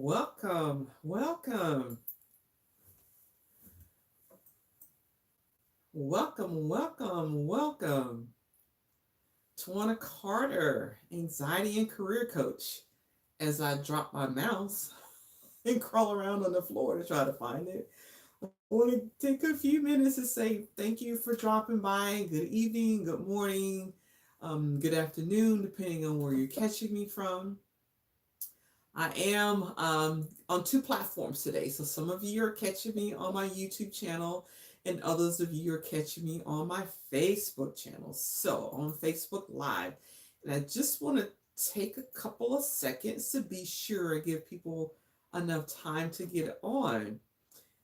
welcome, welcome, welcome. Tawana Carter, anxiety and career coach. As I drop my mouse and crawl around on the floor to try to find it, I want to take a few minutes to say thank you for dropping by. Good evening, good morning, good afternoon, depending on where you're catching me from. I am on two platforms today. So some of you are catching me on my YouTube channel, and others of you are catching me on my Facebook channel. So on Facebook Live. And I just want to take a couple of seconds to be sure I give people enough time to get on.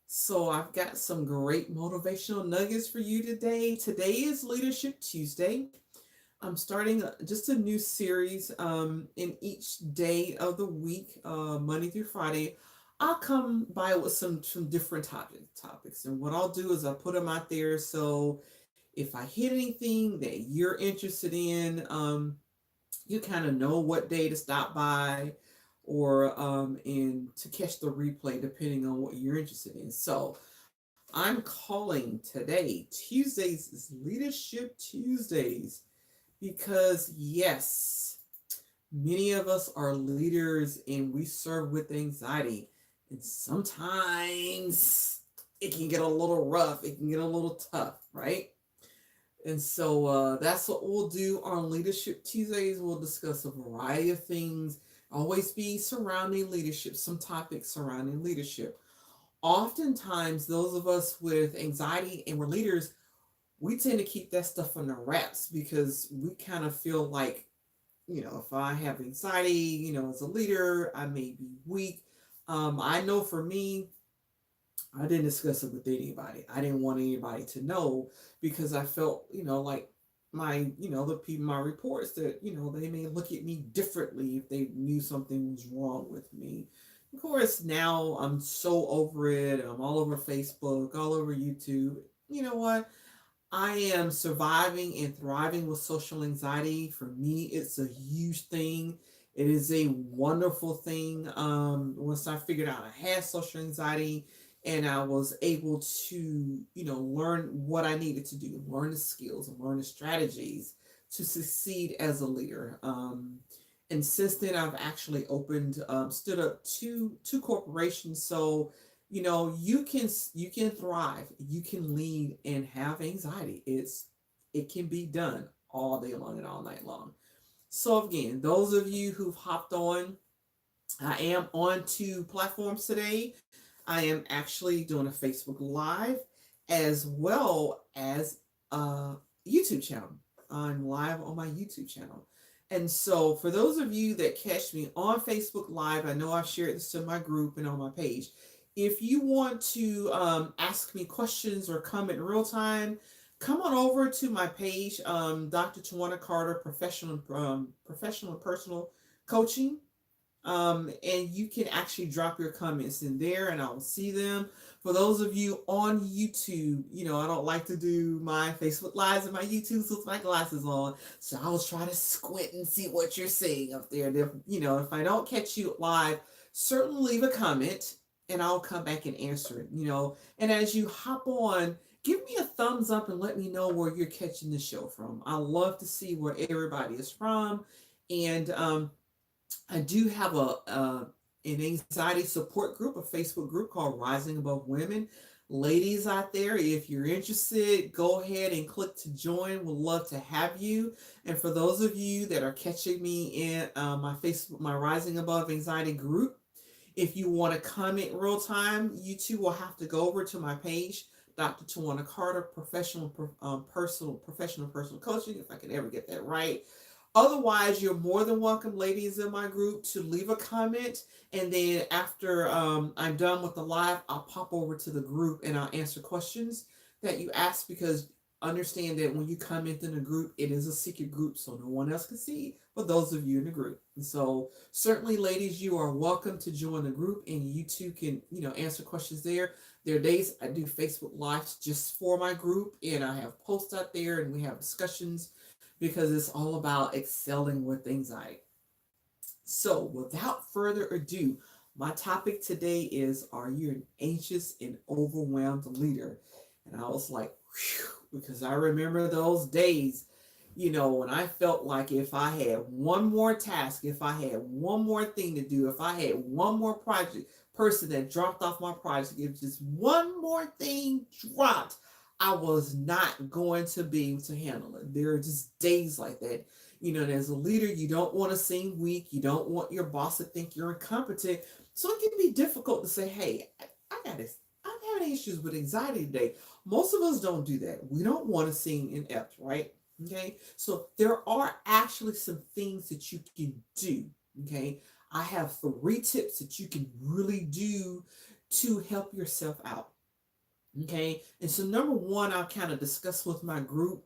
So I've got some great motivational nuggets for you today. Today is Leadership Tuesday. I'm starting just a new series in each day of the week, Monday through Friday. I'll come by with some different topics, and what I'll do is I'll put them out there. So if I hit anything that you're interested in, you kind of know what day to stop by, or and to catch the replay depending on what you're interested in. So I'm calling today Tuesdays is Leadership Tuesdays because, yes, many of us are leaders and we serve with anxiety. And sometimes it can get a little rough, it can get a little tough, right? And so that's what we'll do on Leadership Tuesdays. We'll discuss a variety of things, always be surrounding leadership, some topics surrounding leadership. Oftentimes, those of us with anxiety and we're leaders, we tend to keep that stuff under wraps because we kind of feel like, if I have anxiety, as a leader, I may be weak. I know for me, I didn't discuss it with anybody. I didn't want anybody to know because I felt, like the people, my reports that, they may look at me differently if they knew something was wrong with me. Of course, now I'm so over it. I'm all over Facebook, all over YouTube. You know what? I am surviving and thriving with social anxiety. For me, it's a huge thing. It is a wonderful thing. Once I figured out I had social anxiety and I was able to, learn what I needed to do, learn the skills and learn the strategies to succeed as a leader. And since then, I've actually stood up two corporations. So you can thrive, you can lead and have anxiety. It can be done all day long and all night long. So again, those of you who've hopped on, I am on two platforms today. I am actually doing a Facebook Live as well as a YouTube channel. I'm live on my YouTube channel. And so for those of you that catch me on Facebook Live, I know I've shared this to my group and on my page. If you want to ask me questions or comment in real time, come on over to my page, Dr. Tawana Carter, professional and personal coaching. And you can actually drop your comments in there and I'll see them. For those of you on YouTube, I don't like to do my Facebook Lives and my YouTube with my glasses on. So I'll try to squint and see what you're saying up there. And if I don't catch you live, certainly leave a comment and I'll come back and answer it. And as you hop on, give me a thumbs up and let me know where you're catching the show from. I love to see where everybody is from. And I do have an anxiety support group, a Facebook group called Rising Above Women. Ladies out there, if you're interested, go ahead and click to join. We'd love to have you. And for those of you that are catching me in my Rising Above Anxiety group, if you want to comment real time, you too will have to go over to my page, Dr. Tawana Carter, professional personal coaching, if I can ever get that right. Otherwise, you're more than welcome, ladies in my group, to leave a comment. And then after I'm done with the live, I'll pop over to the group and I'll answer questions that you ask, because understand that when you comment in the group, it is a secret group, so no one else can see but those of you in the group. And so certainly, ladies, you are welcome to join the group and you too can, answer questions there. There are days I do Facebook Lives just for my group and I have posts out there and we have discussions because it's all about excelling with anxiety. So without further ado, My topic today is, are you an anxious and overwhelmed leader? And I was like, whew, because I remember those days, when I felt like if I had one more task, if I had one more thing to do, if I had one more project, person that dropped off my project, if just one more thing dropped, I was not going to be able to handle it. There are just days like that. And as a leader, you don't want to seem weak. You don't want your boss to think you're incompetent. So it can be difficult to say, hey, I got this. I'm having issues with anxiety today. Most of us don't do that. We don't want to seem inept, right? Okay. So there are actually some things that you can do. Okay. I have 3 tips that you can really do to help yourself out. Okay. And so number one, I'll kind of discuss with my group.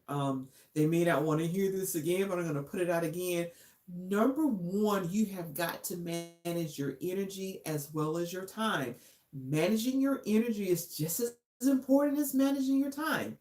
They may not want to hear this again, but I'm going to put it out again. Number one, you have got to manage your energy as well as your time. Managing your energy is just as important as managing your time.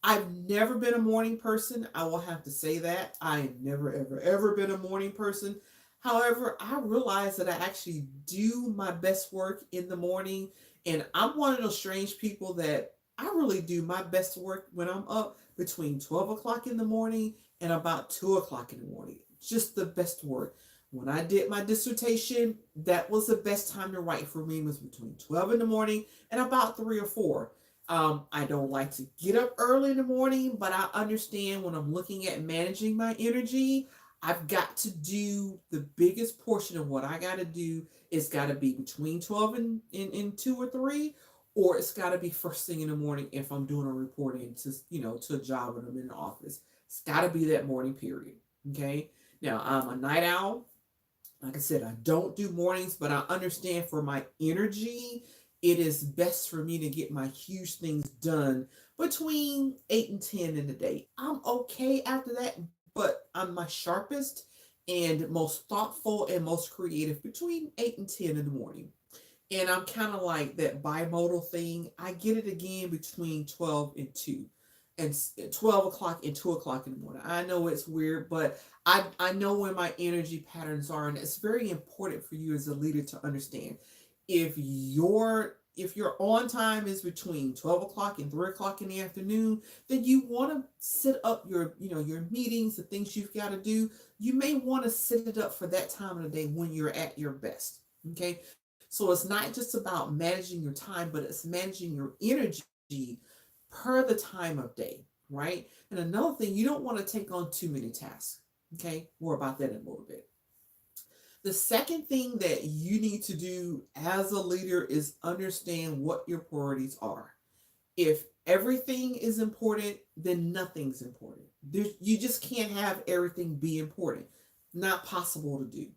I've never been a morning person. I will have to say that. I have never, ever, ever been a morning person. However, I realize that I actually do my best work in the morning. And I'm one of those strange people that I really do my best work when I'm up between 12 o'clock in the morning and about 2 o'clock in the morning. Just the best work. When I did my dissertation, that was the best time to write for me, was between 12 in the morning and about 3 or 4. I don't like to get up early in the morning, but I understand when I'm looking at managing my energy, I've got to do the biggest portion of what I got to do. It's got to be between 12 and 2 or 3, or it's got to be first thing in the morning if I'm doing a reporting to a job when I'm in the office. It's got to be that morning period. Okay. Now, I'm a night owl. Like I said, I don't do mornings, but I understand for my energy, it is best for me to get my huge things done between 8 and 10 in the day. I'm okay after that, but I'm my sharpest and most thoughtful and most creative between 8 and 10 in the morning. And I'm kind of like that bimodal thing. I get it again between 12 and 2 and 12 o'clock and 2 o'clock in the morning. I know it's weird, but I know where my energy patterns are. And it's very important for you as a leader to understand. If your on time is between 12 o'clock and 3 o'clock in the afternoon, then you want to set up your meetings, the things you've got to do. You may want to set it up for that time of the day when you're at your best. Okay. So it's not just about managing your time, but it's managing your energy per the time of day, right? And another thing, you don't want to take on too many tasks. Okay. More about that in a little bit. The second thing that you need to do as a leader is understand what your priorities are. If everything is important, then nothing's important. You just can't have everything be important. Not possible to do.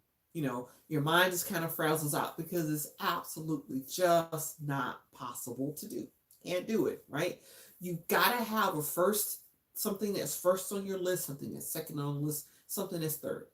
Your mind just kind of frazzles out because it's absolutely just not possible to do. Can't do it, right? You gotta have a first, something that's first on your list, something that's second on the list, something that's third.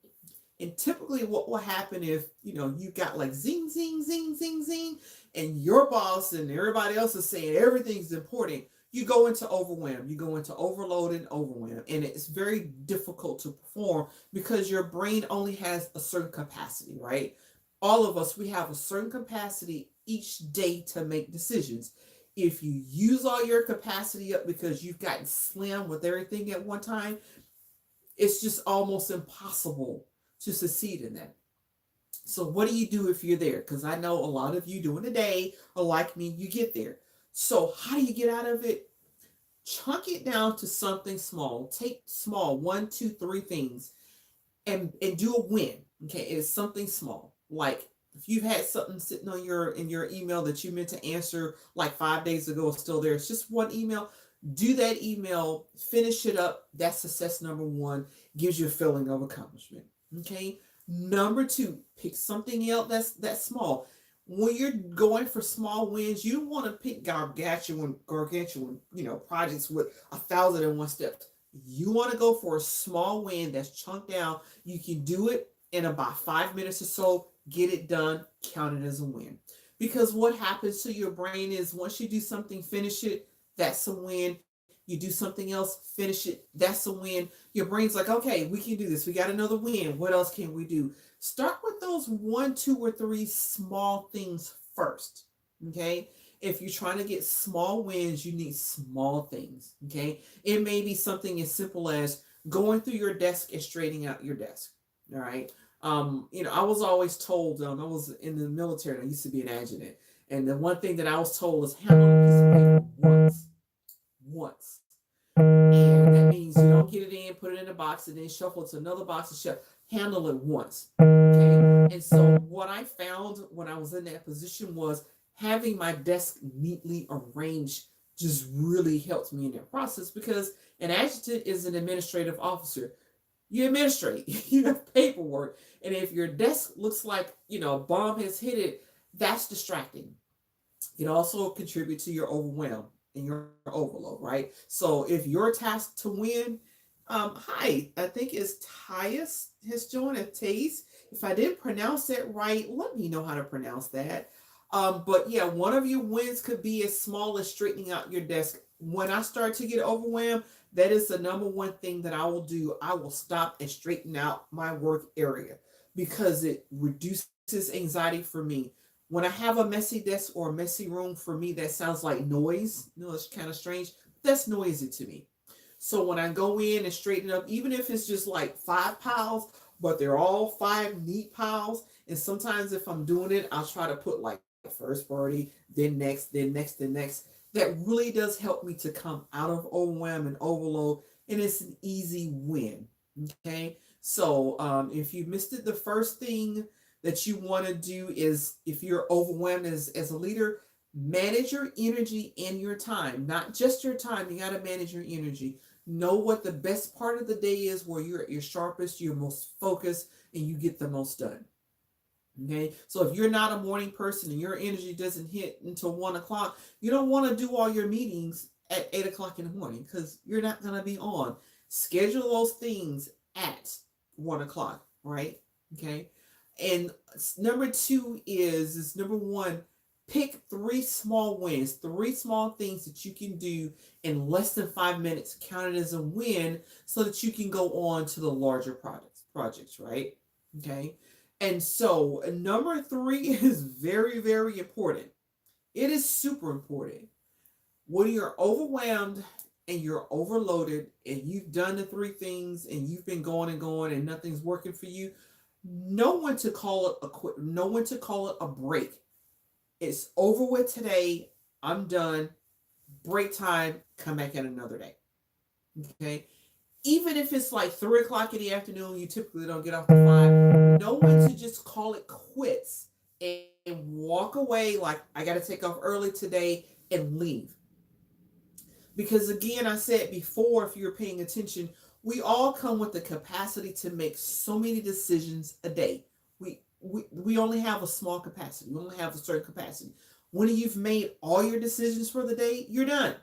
And typically, what will happen if you got like zing, zing, zing, zing, zing, and your boss and everybody else is saying everything's important, you go into overwhelm, you go into overload and overwhelm, and it's very difficult to perform because your brain only has a certain capacity, right? All of us, we have a certain capacity each day to make decisions. If you use all your capacity up because you've gotten slammed with everything at one time, it's just almost impossible to succeed in that. So what do you do if you're there? Because I know a lot of you during the day are like me, you get there. So how do you get out of it? Chunk it down to something small. Take small, 1, 2, 3 things, and do a win. Okay, it's something small. Like if you've had something sitting on your email that you meant to answer like 5 days ago, it's still there. It's just one email. Do that email, finish it up. That's success number one. Gives you a feeling of accomplishment. Okay. Number two, pick something else that's small. When you're going for small wins, you don't want to pick gargantuan, projects with 1,001 steps. You want to go for a small win that's chunked down. You can do it in about 5 minutes or so. Get it done. Count it as a win. Because what happens to your brain is once you do something, finish it. That's a win. You do something else, finish it. That's a win. Your brain's like, okay, we can do this. We got another win. What else can we do? Start with those one, two, or three small things first. Okay. If you're trying to get small wins, you need small things. Okay. It may be something as simple as going through your desk and straightening out your desk. All right. I was always told, I was in the military and I used to be an adjutant. And the one thing that I was told is handle a piece of paper once. And that means you don't get it in, put it in a box, and then shuffle it to another box and shut. Handle it once. Okay. And so what I found when I was in that position was having my desk neatly arranged just really helped me in that process because an adjutant is an administrative officer. You administrate, you have paperwork, and if your desk looks like a bomb has hit it, that's distracting. It also contributes to your overwhelm and your overload, right? So if you're tasked to win, hi, I think it's Tyus has joined a Taste. If I didn't pronounce that right, let me know how to pronounce that. But yeah, one of your wins could be as small as straightening out your desk. When I start to get overwhelmed, that is the number one thing that I will do. I will stop and straighten out my work area because it reduces anxiety for me. When I have a messy desk or a messy room, for me, that sounds like noise. It's kind of strange. That's noisy to me. So when I go in and straighten up, even if it's just like 5 piles, but they're all 5 neat piles. And sometimes if I'm doing it, I'll try to put like first priority, then next, then next, then next. That really does help me to come out of overwhelm and overload. And it's an easy win. Okay. So if you missed it, the first thing that you want to do is if you're overwhelmed as a leader, manage your energy and your time, not just your time. You got to manage your energy. Know what the best part of the day is where you're at your sharpest, you're most focused, and you get the most done. Okay, so if you're not a morning person and your energy doesn't hit until 1 o'clock, you don't want to do all your meetings at 8 o'clock in the morning because you're not going to be on. Schedule those things at 1 o'clock, right? Okay, and number two is number one, pick 3 small wins, 3 small things that you can do in less than 5 minutes. Count it as a win so that you can go on to the larger projects, right? Okay. And so number three is very, very important. It is super important. When you're overwhelmed and you're overloaded and you've done the 3 things and you've been going and going and nothing's working for you, know when to call it a quit, know when to call it a break. It's over with today. I'm done. Break time. Come back at another day. Okay. Even if it's like 3 o'clock in the afternoon, you typically don't get off the 5. Know when to just call it quits and walk away. Like, I got to take off early today and leave. Because again, I said before, if you're paying attention, we all come with the capacity to make so many decisions a day. We only have a small capacity. We only have a certain capacity. When you've made all your decisions for the day, you're done.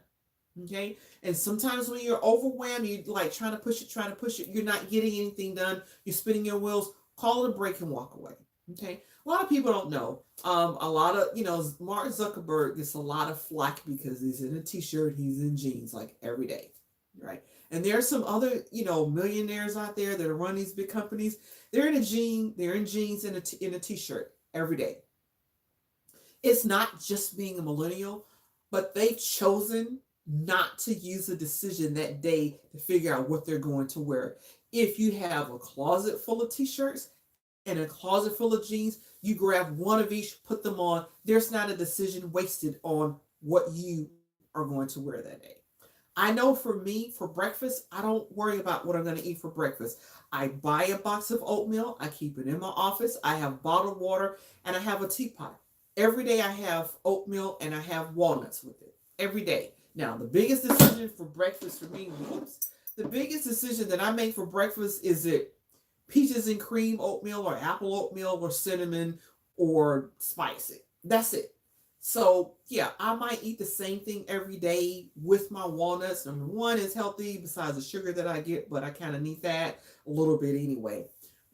Okay. And sometimes when you're overwhelmed, you're like trying to push it, you're not getting anything done. You're spinning your wheels. Call it a break and walk away. Okay. A lot of people don't know. A lot of, Mark Zuckerberg gets a lot of flack because he's in a t-shirt, he's in jeans like every day. Right. And there are some other, millionaires out there that run these big companies. They're in jeans and in a t-shirt every day. It's not just being a millennial, but they've chosen not to use a decision that day to figure out what they're going to wear. If you have a closet full of t-shirts and a closet full of jeans, you grab one of each, put them on. There's not a decision wasted on what you are going to wear that day. I know for me, for breakfast, I don't worry about what I'm going to eat for breakfast. I buy a box of oatmeal. I keep it in my office. I have bottled water and I have a teapot. Every day I have oatmeal and I have walnuts with it. Every day. Now, the biggest decision for breakfast for me, the biggest decision that I make for breakfast is it peaches and cream oatmeal or apple oatmeal or cinnamon or spicy. That's it. So, yeah, I might eat the same thing every day with my walnuts. Number one is healthy besides the sugar that I get, but I kind of need that a little bit anyway.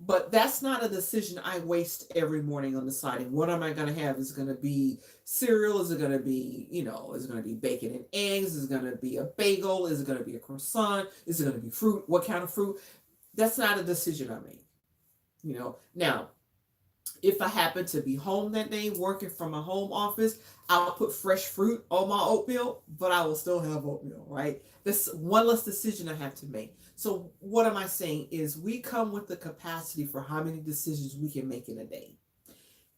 But that's not a decision I waste every morning on deciding what am I going to have. Is it going to be cereal? Is it going to be, is it going to be bacon and eggs? Is it going to be a bagel? Is it going to be a croissant? Is it going to be fruit? What kind of fruit? That's not a decision I make. Now, if I happen to be home that day working from my home office, I'll put fresh fruit on my oatmeal, but I will still have oatmeal, right? That's one less decision I have to make. So, what am I saying is we come with the capacity for how many decisions we can make in a day.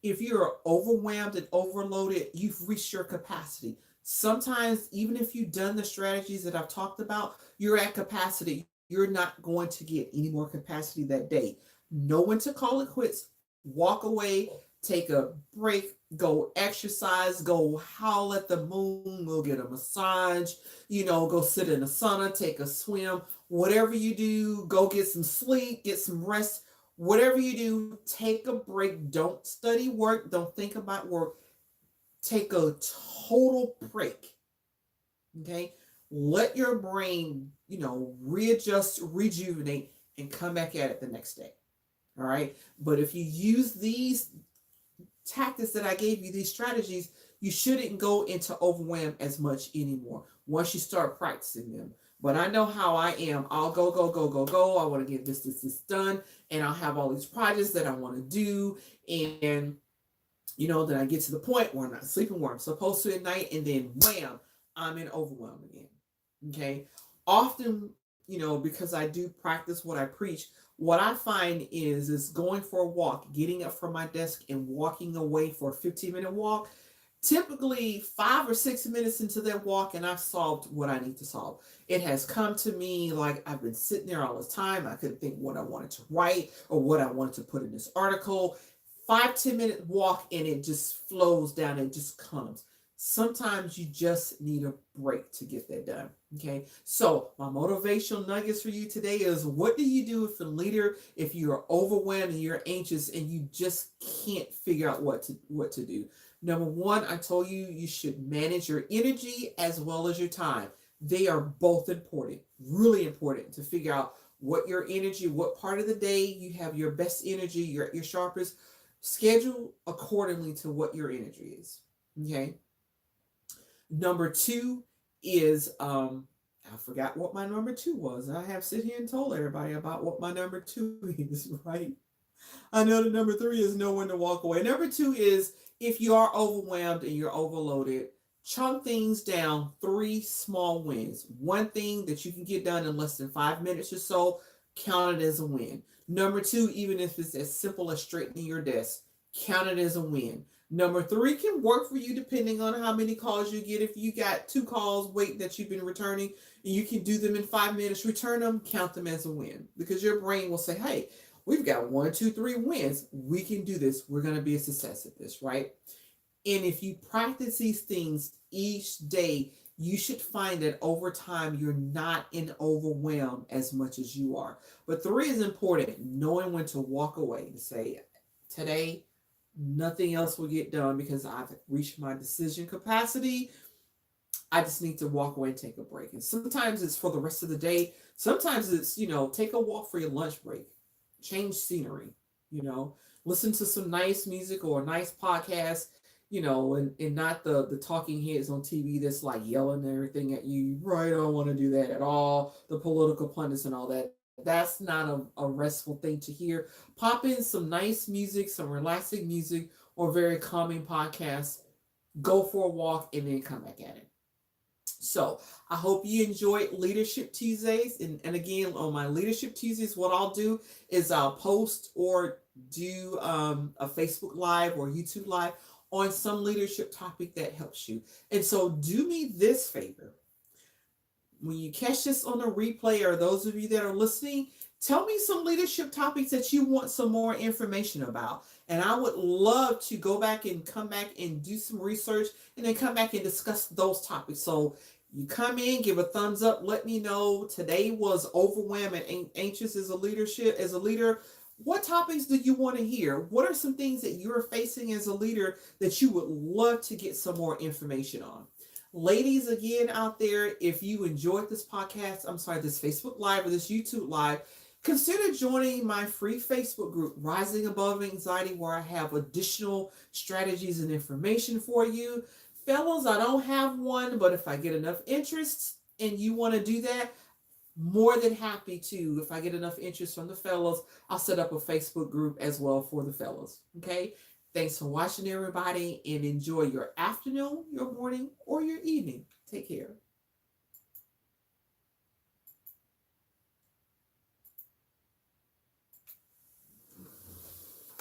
If you're overwhelmed and overloaded, you've reached your capacity. Sometimes, even if you've done the strategies that I've talked about, you're at capacity. You're not going to get any more capacity that day. Know when to call it quits, walk away, take a break, go exercise, go howl at the moon, go get a massage, go sit in the sauna, take a swim, whatever you do, go get some sleep, get some rest. Whatever you do, take a break. Don't study work. Don't think about work. Take a total break. Okay. Let your brain, readjust, rejuvenate, and come back at it the next day. All right. But if you use these tactics that I gave you, these strategies, you shouldn't go into overwhelm as much anymore once you start practicing them. But I know how I am. I'll go, go, go, go, go. I want to get this done. And I'll have all these projects that I want to do. And, then I get to the point where I'm not sleeping where I'm supposed to at night. And then, wham, I'm in overwhelm again. Okay. Often, because I do practice what I preach, what I find is going for a walk, getting up from my desk and walking away for a 15-minute walk. Typically 5 or 6 minutes into that walk, and I've solved what I need to solve. It has come to me like I've been sitting there all the time. I couldn't think what I wanted to write or what I wanted to put in this article. 5-10 minute walk, and it just flows down. It just comes. Sometimes you just need a break to get that done. Okay. So my motivational nuggets for you today is, what do you do if a leader, if you're overwhelmed and you're anxious and you just can't figure out what to do? Number one, I told you, you should manage your energy as well as your time. They are both important, really important, to figure out what your energy, what part of the day you have your best energy, your sharpest. Schedule accordingly to what your energy is. Okay. Number two is, I forgot what my number two was. I have sit here and told everybody about what my number two is, right? I know the number three is know when to walk away. Number two is, if you are overwhelmed and you're overloaded, chunk things down, 3 small wins. One thing that you can get done in less than 5 minutes or so, count it as a win. Number two, even if it's as simple as straightening your desk, count it as a win. Number three can work for you depending on how many calls you get. If you got 2 calls waiting that you've been returning and you can do them in 5 minutes, return them, count them as a win, because your brain will say, hey, we've got 1, 2, 3 wins. We can do this. We're going to be a success at this, right? And if you practice these things each day, you should find that over time, you're not in overwhelm as much as you are. But 3 is important, knowing when to walk away, to say, today, nothing else will get done because I've reached my decision capacity. I just need to walk away and take a break. And sometimes it's for the rest of the day. Sometimes it's, take a walk for your lunch break. Change scenery, listen to some nice music or a nice podcast, and not the talking heads on TV that's like yelling everything at you. Right, I don't want to do that at all. The political pundits and all that. That's not a restful thing to hear. Pop in some nice music, some relaxing music, or very calming podcasts. Go for a walk and then come back at it. So I hope you enjoyed Leadership Tuesdays. And again, on my Leadership Tuesdays, what I'll do is I'll post or do a Facebook Live or YouTube Live on some leadership topic that helps you. And so do me this favor. When you catch this on a replay, or those of you that are listening, tell me some leadership topics that you want some more information about. And I would love to go back and come back and do some research and then come back and discuss those topics. So you come in, give a thumbs up, let me know. Today was overwhelmed and anxious as a leader. What topics do you want to hear? What are some things that you're facing as a leader that you would love to get some more information on? Ladies, again, out there, if you enjoyed this podcast, this Facebook Live or this YouTube Live, Consider joining my free Facebook group, Rising Above Anxiety, where I have additional strategies and information for you. Fellows, I don't have one, but if I get enough interest and you want to do that, more than happy to. If I get enough interest from the fellows, I'll set up a Facebook group as well for the fellows. Okay. Thanks for watching, everybody, and enjoy your afternoon, your morning, or your evening. Take care.